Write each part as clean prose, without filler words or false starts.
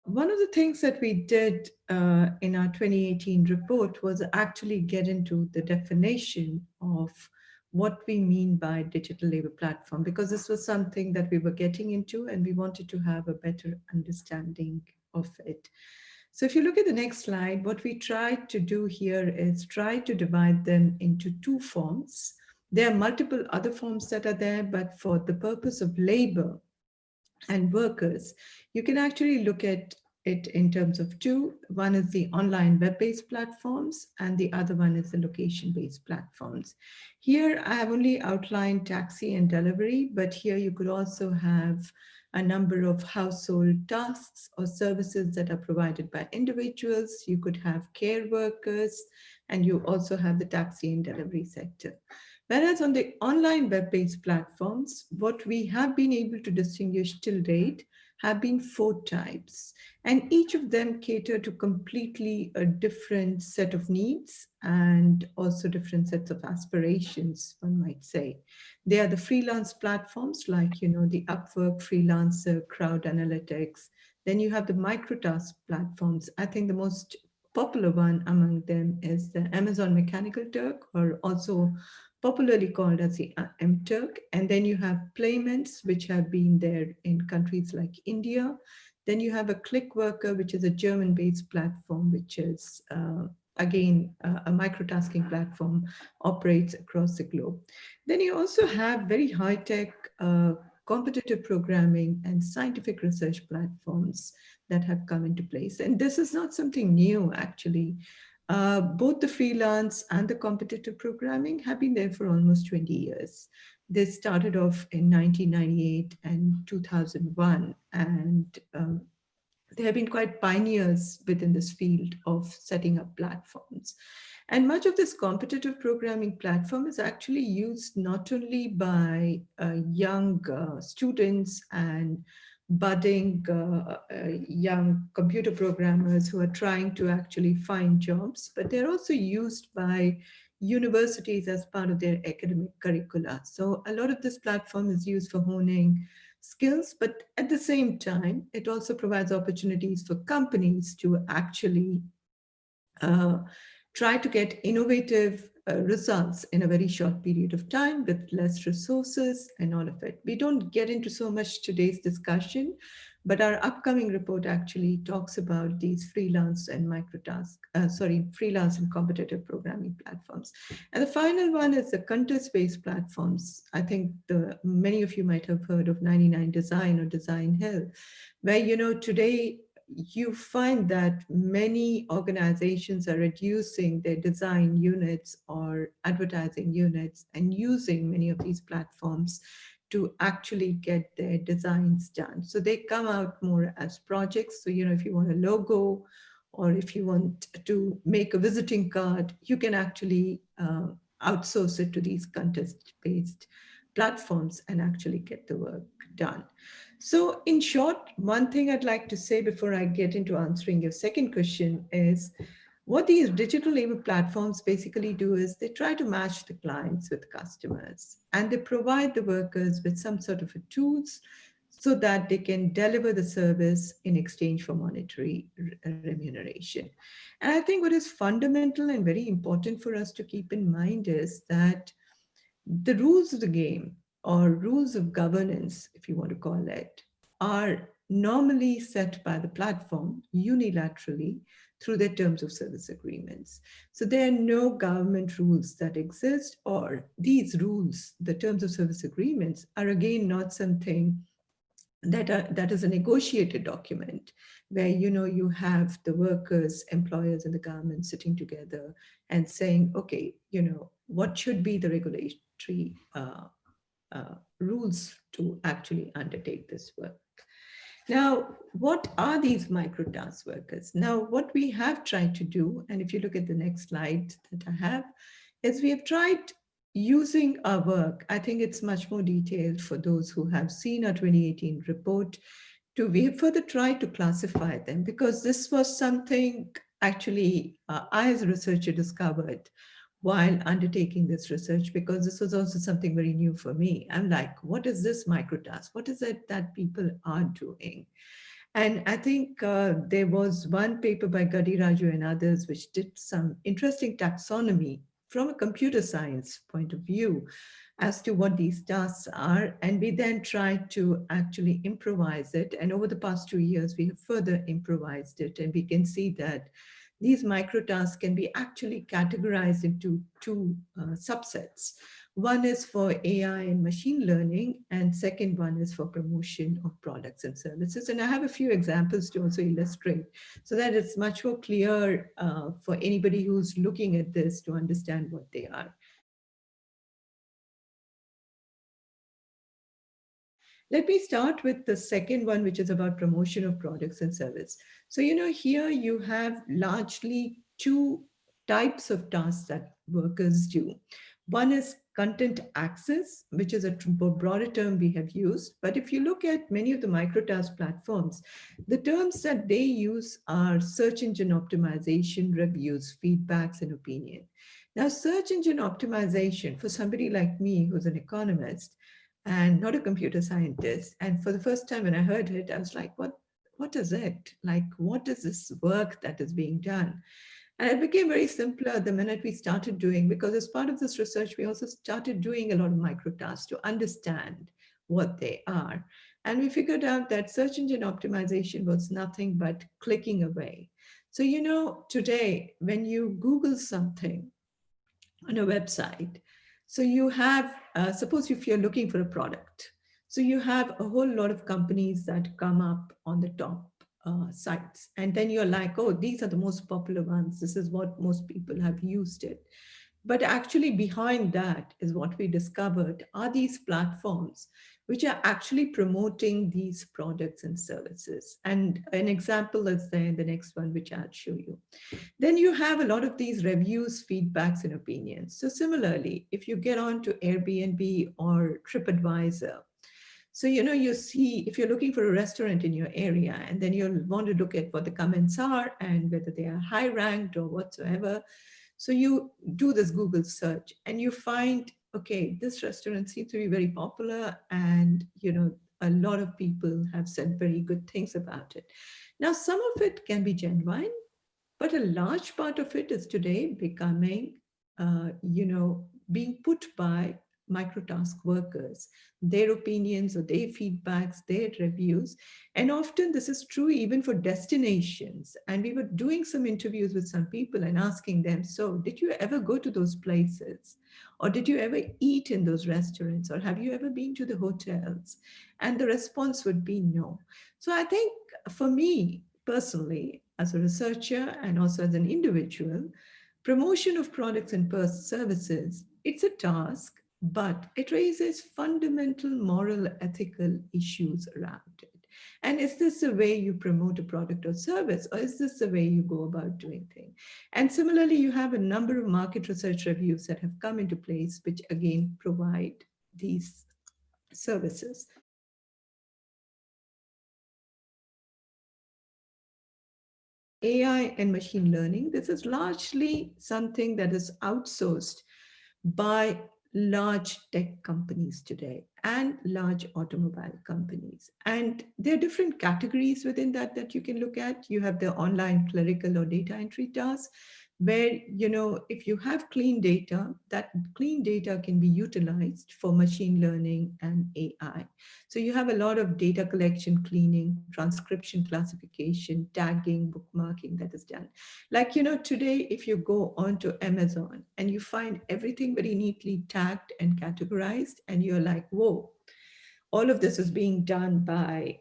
One of the things that we did in our 2018 report was actually get into the definition of what we mean by digital labor platform, because this was something that we were getting into and we wanted to have a better understanding of it. So if you look at the next slide, what we tried to do here is try to divide them into two forms. There are multiple other forms that are there, but for the purpose of labor and workers, you can actually look at it in terms of two. One is the online web-based platforms, and the other one is the location-based platforms. Here, I have only outlined taxi and delivery, but here you could also have a number of household tasks or services that are provided by individuals. You could have care workers, and you also have the taxi and delivery sector. Whereas on the online web-based platforms, what we have been able to distinguish till date have been four types, and each of them cater to completely a different set of needs and also different sets of aspirations, one might say. They are the freelance platforms like, the Upwork, Freelancer, Crowd Analytics. Then you have the microtask platforms. I think the most popular one among them is the Amazon Mechanical Turk, or also popularly called as the MTurk. And then you have Playments, which have been there in countries like India. Then you have a Click Worker, which is a German-based platform, which is again a microtasking platform, operates across the globe. Then you also have very high-tech competitive programming and scientific research platforms that have come into place. And this is not something new, actually. Both the freelance and the competitive programming have been there for almost 20 years. They started off in 1998 and 2001, and they have been quite pioneers within this field of setting up platforms. And much of this competitive programming platform is actually used not only by young students and budding young computer programmers who are trying to actually find jobs, but they're also used by universities as part of their academic curricula. So a lot of this platform is used for honing skills, but at the same time, it also provides opportunities for companies to actually uh, try to get innovative results in a very short period of time with less resources and all of it. We don't get into so much today's discussion, but our upcoming report actually talks about these freelance and freelance and competitive programming platforms. And the final one is the contest-based platforms. I think many of you might have heard of 99 Design or Design Hill, where, today you find that many organizations are reducing their design units or advertising units and using many of these platforms to actually get their designs done. So they come out more as projects. So, if you want a logo or if you want to make a visiting card, you can actually outsource it to these contest-based platforms and actually get the work done. So in short, one thing I'd like to say before I get into answering your second question is what these digital labor platforms basically do is they try to match the clients with customers, and they provide the workers with some sort of a tools so that they can deliver the service in exchange for monetary remuneration. And I think what is fundamental and very important for us to keep in mind is that the rules of the game, or rules of governance, if you want to call it, are normally set by the platform unilaterally through their terms of service agreements. So there are no government rules that exist, or these rules, the terms of service agreements, are again not something that is a negotiated document where you have the workers, employers, and the government sitting together and saying, okay, what should be the regulatory rules to actually undertake this work. Now, what are these microtask workers? Now, what we have tried to do, and if you look at the next slide that I have, is we have tried using our work. I think it's much more detailed for those who have seen our 2018 report. We have further tried to classify them, because this was something actually I as a researcher discovered while undertaking this research, because this was also something very new for me. I'm like, what is this microtask? What is it that people are doing? And I think there was one paper by Gadi Raju and others which did some interesting taxonomy from a computer science point of view as to what these tasks are. And we then tried to actually improvise it. And over the past 2 years, we have further improvised it. And we can see that these microtasks can be actually categorized into two subsets. One is for AI and machine learning, and second one is for promotion of products and services. And I have a few examples to also illustrate so that it's much more clear for anybody who's looking at this to understand what they are. Let me start with the second one, which is about promotion of products and service. So, here you have largely two types of tasks that workers do. One is content access, which is a broader term we have used. But if you look at many of the microtask platforms, the terms that they use are search engine optimization, reviews, feedbacks, and opinion. Now, search engine optimization, for somebody like me who's an economist, and not a computer scientist. And for the first time when I heard it, I was like, what is it? Like, what is this work that is being done? And it became very simpler the minute we started doing, because as part of this research, we also started doing a lot of microtasks to understand what they are. And we figured out that search engine optimization was nothing but clicking away. So, today, when you Google something, on a website. So you have, suppose if you're looking for a product, so you have a whole lot of companies that come up on the top sites. And then you're like, oh, these are the most popular ones. This is what most people have used it. But actually, behind that is what we discovered are these platforms which are actually promoting these products and services. And an example is there in the next one, which I'll show you. Then you have a lot of these reviews, feedbacks, and opinions. So similarly, if you get on to Airbnb or TripAdvisor, so you see if you're looking for a restaurant in your area, and then you'll want to look at what the comments are and whether they are high ranked or whatsoever. So you do this Google search and you find, okay, this restaurant seems to be very popular, and a lot of people have said very good things about it. Now, some of it can be genuine, but a large part of it is today becoming, being put by microtask workers, their opinions or their feedbacks, their reviews. And often this is true even for destinations. And we were doing some interviews with some people and asking them, so did you ever go to those places? Or did you ever eat in those restaurants? Or have you ever been to the hotels? And the response would be no. So I think for me, personally, as a researcher and also as an individual, promotion of products and services, it's a task, but it raises fundamental moral, ethical issues around it. And is this the way you promote a product or service, or is this the way you go about doing things? And similarly, you have a number of market research reviews that have come into place, which again provide these services. AI and machine learning, this is largely something that is outsourced by large tech companies today and large automobile companies. And there are different categories within that you can look at. You have the online clerical or data entry tasks, where, if you have clean data, that clean data can be utilized for machine learning and AI. So you have a lot of data collection, cleaning, transcription, classification, tagging, bookmarking that is done. Like, today, if you go onto Amazon and you find everything very neatly tagged and categorized, and you're like, whoa, all of this is being done by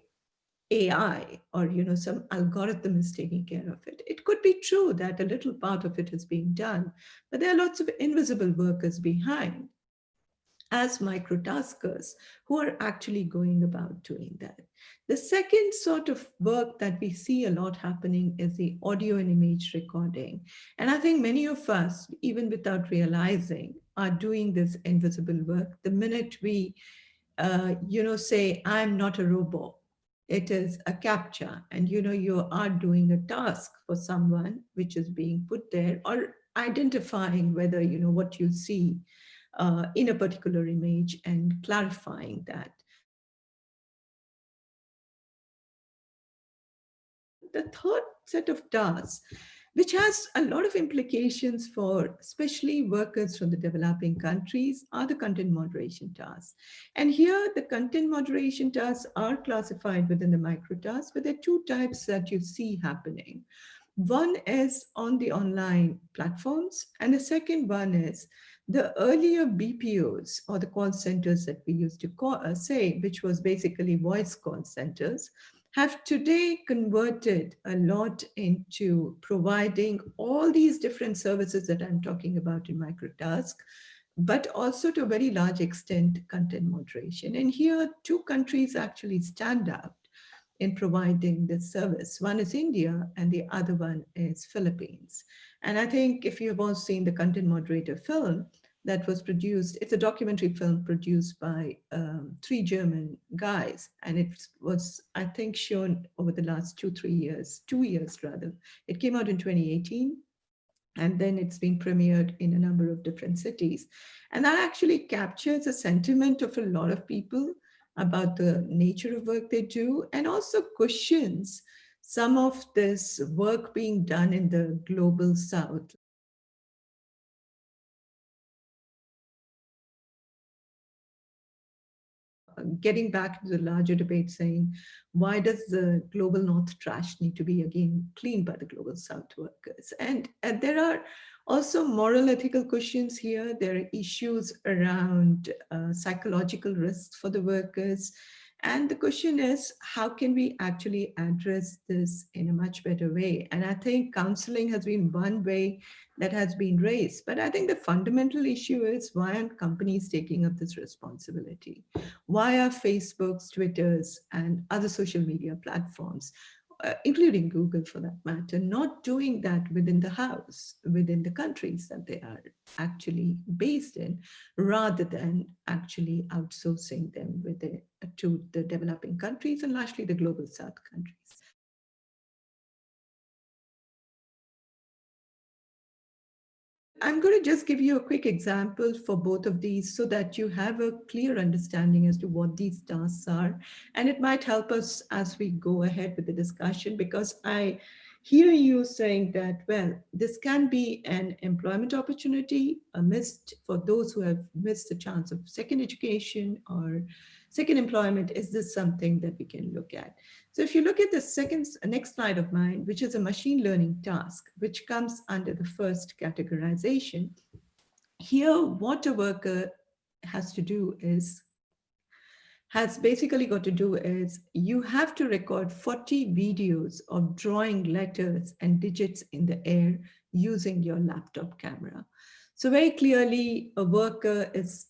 AI, or some algorithm is taking care of it. It could be true that a little part of it is being done, but there are lots of invisible workers behind as microtaskers who are actually going about doing that. The second sort of work that we see a lot happening is the audio and image recording. And I think many of us, even without realizing, are doing this invisible work. The minute we, say, I'm not a robot, it is a captcha, and you are doing a task for someone which is being put there, or identifying whether what you see in a particular image and clarifying that. the third set of tasks, which has a lot of implications for especially workers from the developing countries, are the content moderation tasks. And here, the content moderation tasks are classified within the micro tasks, but there are two types that you see happening. One is on the online platforms, and the second one is the earlier BPOs, or the call centers that we used to say, which was basically voice call centers, have today converted a lot into providing all these different services that I'm talking about in microtask, but also to a very large extent content moderation. And here, two countries actually stand out in providing this service. One is India and the other one is Philippines. And I think if you have all seen the content moderator film that was produced, it's a documentary film produced by three German guys. And it was, I think, shown over the last 2 years rather. It came out in 2018. And then it's been premiered in a number of different cities. And that actually captures a sentiment of a lot of people about the nature of work they do, and also questions some of this work being done in the global south. Getting back to the larger debate saying, why does the global north trash need to be again cleaned by the global south workers? And there are also moral ethical questions here. There are issues around psychological risks for the workers. And the question is, how can we actually address this in a much better way? And I think counseling has been one way that has been raised. But I think the fundamental issue is, why aren't companies taking up this responsibility? Why are Facebook's, Twitter's, and other social media platforms, including Google for that matter, not doing that within the house, within the countries that they are actually based in, rather than actually outsourcing them to the developing countries and largely the global south countries? I'm going to just give you a quick example for both of these so that you have a clear understanding as to what these tasks are. And it might help us as we go ahead with the discussion, because I hear you saying that, well, this can be an employment opportunity, a missed for those who have missed the chance of second education or second employment. Is this something that we can look at? So if you look at the next slide of mine, which is a machine learning task, which comes under the first categorization, here what a worker has to do is, has basically got to do is, you have to record 40 videos of drawing letters and digits in the air using your laptop camera. So very clearly a worker has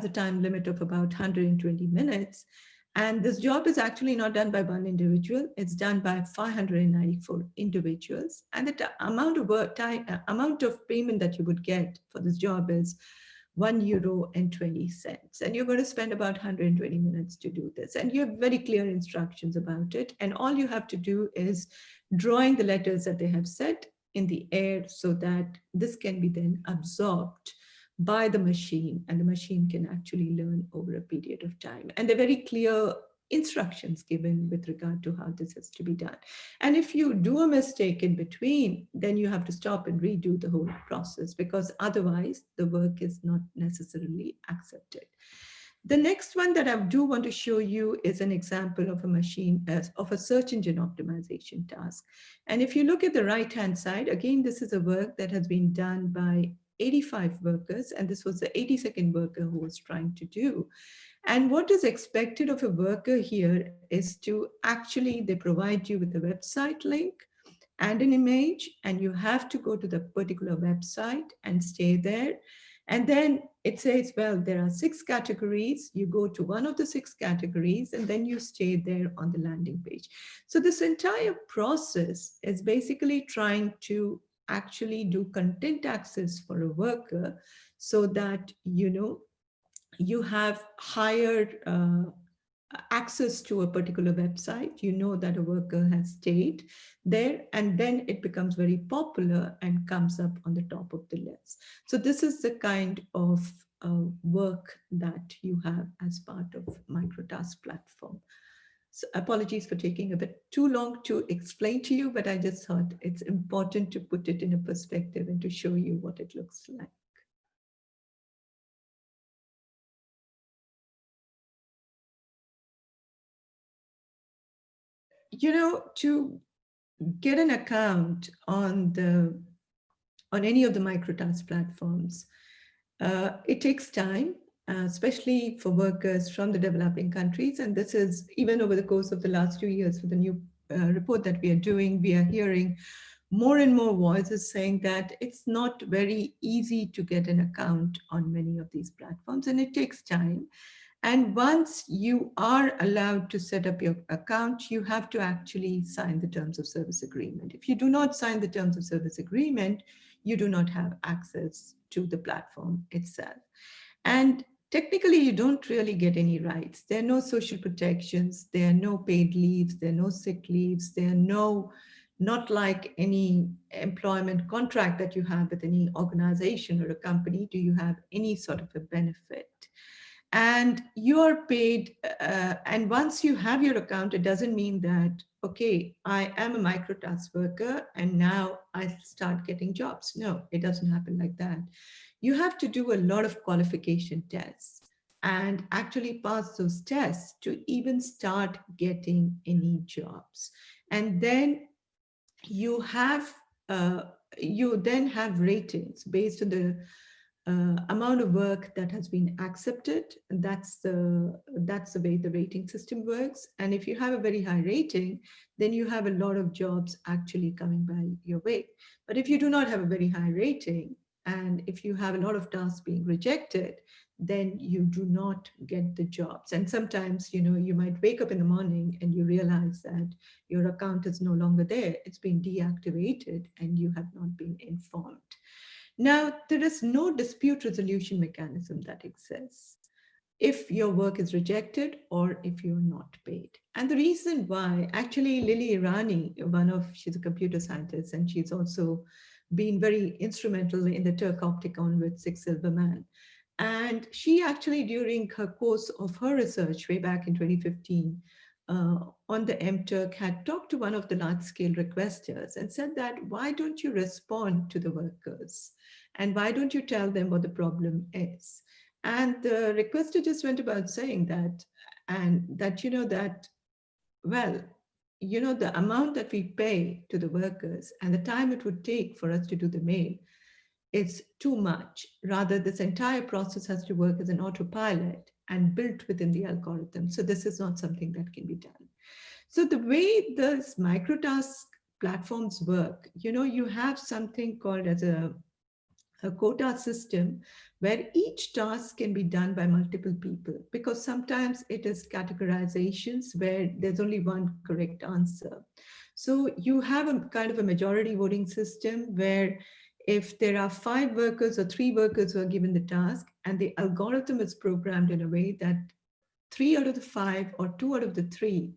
a time limit of about 120 minutes. And this job is actually not done by one individual, it's done by 594 individuals. And the amount of payment that you would get for this job is €1.20. And you're going to spend about 120 minutes to do this. And you have very clear instructions about it. And all you have to do is drawing the letters that they have set in the air so that this can be then absorbed by the machine, and the machine can actually learn over a period of time. And they're very clear instructions given with regard to how this has to be done. And if you do a mistake in between, then you have to stop and redo the whole process, because otherwise the work is not necessarily accepted. The next one that I do want to show you is an example of of a search engine optimization task. And if you look at the right-hand side, again, this is a work that has been done by 85 workers, and this was the 82nd worker who was trying to do. And what is expected of a worker here is to actually, they provide you with a website link and an image, and you have to go to the particular website and stay there. And then it says, well, there are 6 categories. You go to one of the 6 categories, and then you stay there on the landing page. So this entire process is basically trying to actually do content access for a worker so that, you have higher access to a particular website, you know that a worker has stayed there, and then it becomes very popular and comes up on the top of the list. So this is the kind of work that you have as part of microtask platform. So apologies for taking a bit too long to explain to you, but I just thought it's important to put it in a perspective and to show you what it looks like. To get an account on any of the microtask platforms, it takes time, especially for workers from the developing countries. And this is even over the course of the last 2 years for the new report that we are doing, we are hearing more and more voices saying that it's not very easy to get an account on many of these platforms, and it takes time. And once you are allowed to set up your account, you have to actually sign the terms of service agreement. If you do not sign the terms of service agreement, you do not have access to the platform itself. And technically, you don't really get any rights. There are no social protections, there are no paid leaves, there are no sick leaves, there are no, not like any employment contract that you have with any organization or a company, do you have any sort of a benefit. And you are paid, and once you have your account, it doesn't mean that, okay, I am a microtask worker and now I start getting jobs. No, it doesn't happen like that. You have to do a lot of qualification tests and actually pass those tests to even start getting any jobs. And then you have uh, you then have ratings based on the amount of work that has been accepted. That's the way the rating system works. And if you have a very high rating, then you have a lot of jobs actually coming by your way. But if you do not have a very high rating, and if you have a lot of tasks being rejected, then you do not get the jobs. And sometimes, you might wake up in the morning and you realize that your account is no longer there. It's been deactivated and you have not been informed. Now, there is no dispute resolution mechanism that exists if your work is rejected or if you're not paid. And the reason why, actually, Rani, she's a computer scientist, and she's also been very instrumental in the Turk Opticon with Six Silver Man. And she actually, during her course of her research way back in 2015, on the MTurk, had talked to one of the large-scale requesters and said that, why don't you respond to the workers? And why don't you tell them what the problem is? And the requester just went about saying that, and that, well, the amount that we pay to the workers and the time it would take for us to do the mail, it's too much. Rather, this entire process has to work as an autopilot and built within the algorithm. So this is not something that can be done. So the way those microtask platforms work, you have something called as a quota system where each task can be done by multiple people, because sometimes it is categorizations where there's only one correct answer. So you have a kind of a majority voting system where if there are 5 workers or 3 workers who are given the task, and the algorithm is programmed in a way that 3 out of the 5 or 2 out of the 3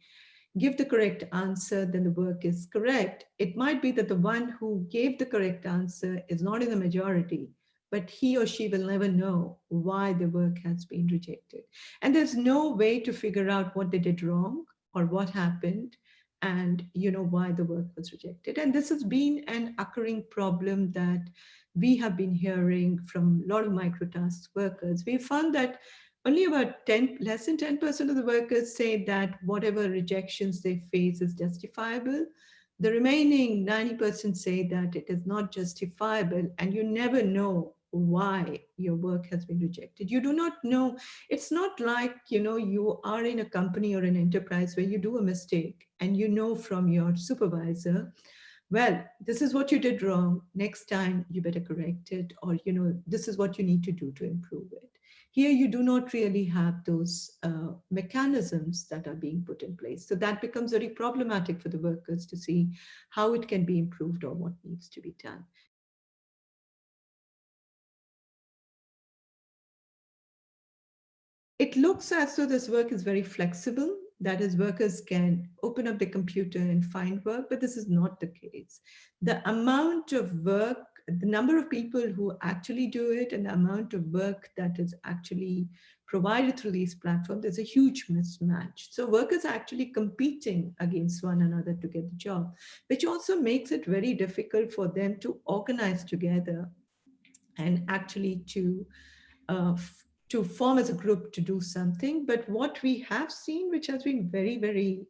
give the correct answer, then the work is correct. It might be that the one who gave the correct answer is not in the majority, but he or she will never know why the work has been rejected. And there's no way to figure out what they did wrong or what happened and why the work was rejected. And this has been an occurring problem that we have been hearing from a lot of microtask workers. We found that only about less than 10% of the workers say that whatever rejections they face is justifiable. The remaining 90% say that it is not justifiable, and you never know why your work has been rejected. You do not know. It's not like, you are in a company or an enterprise where you do a mistake and you know from your supervisor, well, this is what you did wrong. Next time you better correct it, or, this is what you need to do to improve it. Here, you do not really have those mechanisms that are being put in place. So that becomes very problematic for the workers to see how it can be improved or what needs to be done. It looks as though this work is very flexible. That is, workers can open up the computer and find work, but this is not the case. The amount of work the number of people who actually do it and the amount of work that is actually provided through these platforms, there's a huge mismatch. So workers are actually competing against one another to get the job, which also makes it very difficult for them to organize together and actually to form as a group to do something. But what we have seen, which has been very, very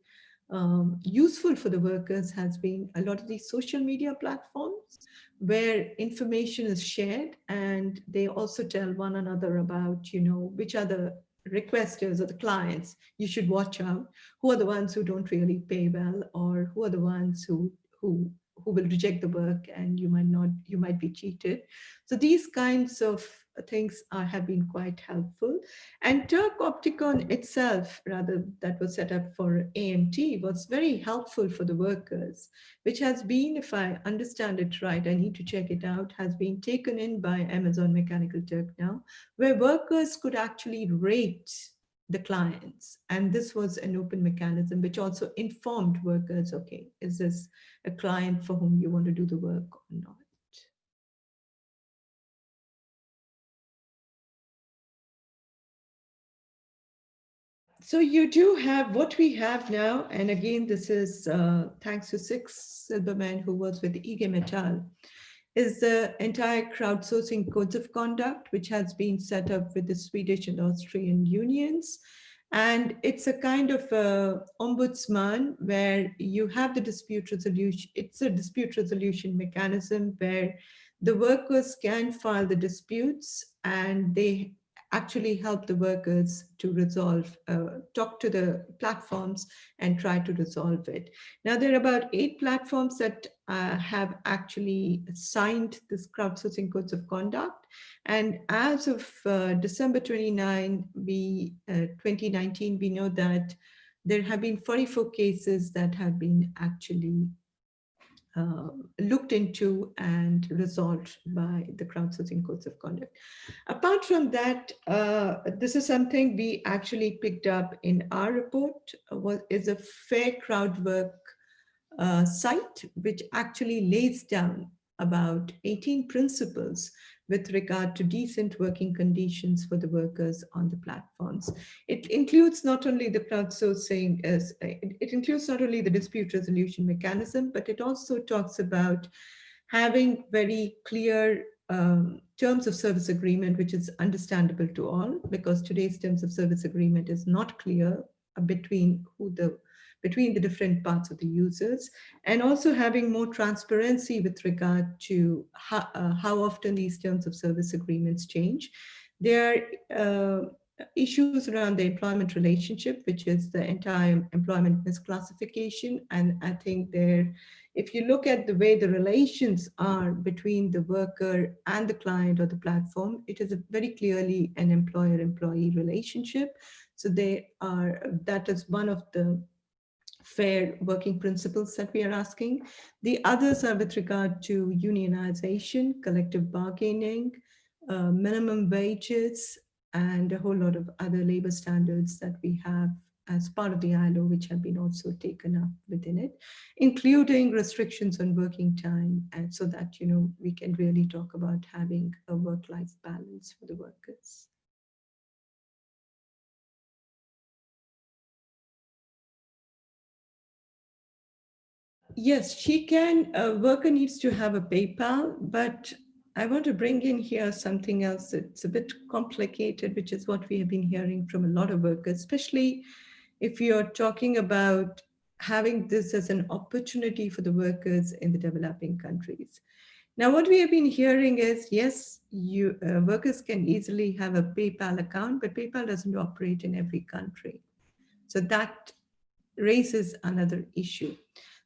useful for the workers, has been a lot of these social media platforms where information is shared, and they also tell one another about, which are the requesters or the clients you should watch out, who are the ones who don't really pay well, or who are the ones who who will reject the work, and you might be cheated. So these kinds of things have been quite helpful. And Turk Opticon itself, rather, that was set up for AMT, was very helpful for the workers, which has been, if I understand it right, I need to check it out, has been taken in by Amazon Mechanical Turk now, where workers could actually rate the clients. And this was an open mechanism which also informed workers, okay, is this a client for whom you want to do the work or not? So you do have what we have now, and again, this is thanks to Six Silberman, who was with IG Metall, is the entire crowdsourcing codes of conduct, which has been set up with the Swedish and Austrian unions. And it's a kind of ombudsman where you have the dispute resolution. It's a dispute resolution mechanism where the workers can file the disputes, and they actually help the workers to resolve, talk to the platforms and try to resolve it. Now, there are about 8 platforms that have actually signed this crowdsourcing codes of conduct. And as of December 2019, we know that there have been 44 cases that have been actually looked into and resolved by the crowdsourcing codes of conduct. Apart from that, this is something we actually picked up in our report, is a fair crowdwork site, which actually lays down about 18 principles with regard to decent working conditions for the workers on the platforms. It includes not only the crowdsourcing, it includes not only the dispute resolution mechanism, but it also talks about having very clear terms of service agreement, which is understandable to all, because today's terms of service agreement is not clear between between the different parts of the users, and also having more transparency with regard to how often these terms of service agreements change. There are issues around the employment relationship, which is the entire employment misclassification. And I think there, if you look at the way the relations are between the worker and the client or the platform, it is very clearly an employer-employee relationship. So that is one of the fair working principles that we are asking. The others are with regard to unionization, collective bargaining, minimum wages, and a whole lot of other labor standards that we have as part of the ILO, which have been also taken up within it, including restrictions on working time, and so that we can really talk about having a work-life balance for the workers. Yes, she can. A worker needs to have a PayPal, but I want to bring in here something else that's a bit complicated, which is what we have been hearing from a lot of workers, especially if you're talking about having this as an opportunity for the workers in the developing countries. Now, what we have been hearing is, yes, workers can easily have a PayPal account, but PayPal doesn't operate in every country. So that raises another issue.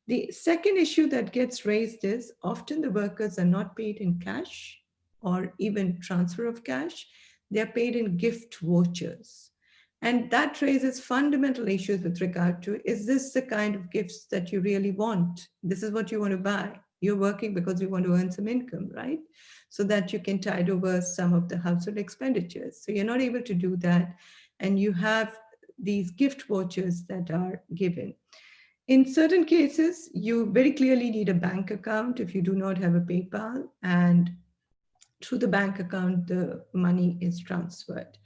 The second issue that gets raised is often the workers are not paid in cash or even transfer of cash. They're paid in gift vouchers. And that raises fundamental issues with regard to, is this the kind of gifts that you really want? This is what you want to buy. You're working because you want to earn some income, right? So that you can tide over some of the household expenditures. So you're not able to do that. And you have these gift vouchers that are given. In certain cases, you very clearly need a bank account if you do not have a PayPal, and through the bank account, the money is transferred.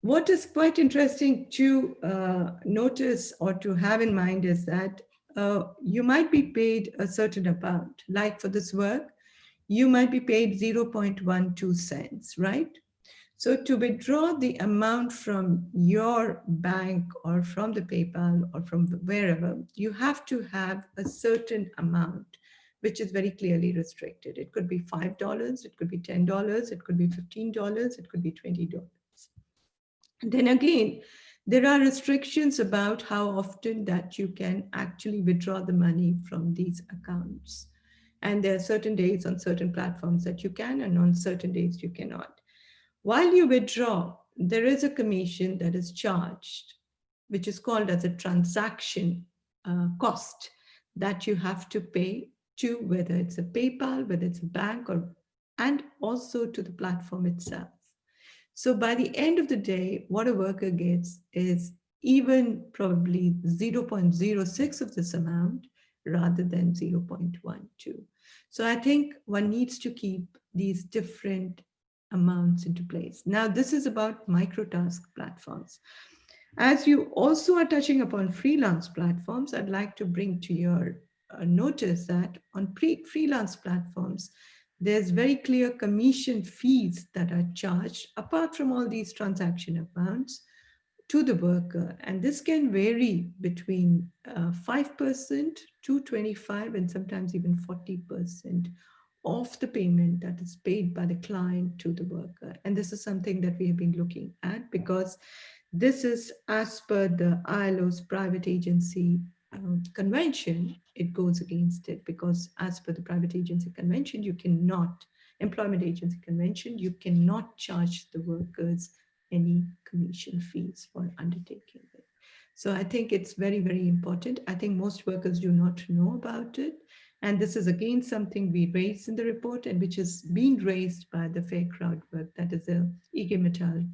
What is quite interesting to notice or to have in mind is that you might be paid a certain amount. Like for this work, you might be paid 0.12 cents, right? So to withdraw the amount from your bank or from the PayPal or from wherever, you have to have a certain amount, which is very clearly restricted. It could be $5, it could be $10, it could be $15, it could be $20. Then again, there are restrictions about how often that you can actually withdraw the money from these accounts. And there are certain days on certain platforms that you can, and on certain days you cannot. While you withdraw, there is a commission that is charged, which is called as a transaction cost that you have to pay to whether it's a PayPal, whether it's a bank, or and also to the platform itself. So by the end of the day, what a worker gets is even probably 0.06 of this amount rather than 0.12. So I think one needs to keep these different amounts into place. Now, this is about microtask platforms. As you also are touching upon freelance platforms, I'd like to bring to your notice that on freelance platforms, there's very clear commission fees that are charged apart from all these transaction amounts to the worker. And this can vary between 5% to 25 and sometimes even 40% of the payment that is paid by the client to the worker. And this is something that we have been looking at because this is as per the ILO's private agency convention. It goes against it because as per the private agency convention, you cannot, employment agency convention, you cannot charge the workers any commission fees for undertaking it. So I think it's very, very important. I think most workers do not know about it. And this is again something we raised in the report and which is being raised by the Fair Crowdwork, that is a IG Metall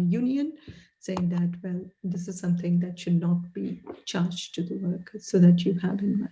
union, saying that, well, this is something that should not be charged to the workers, so that you have in mind.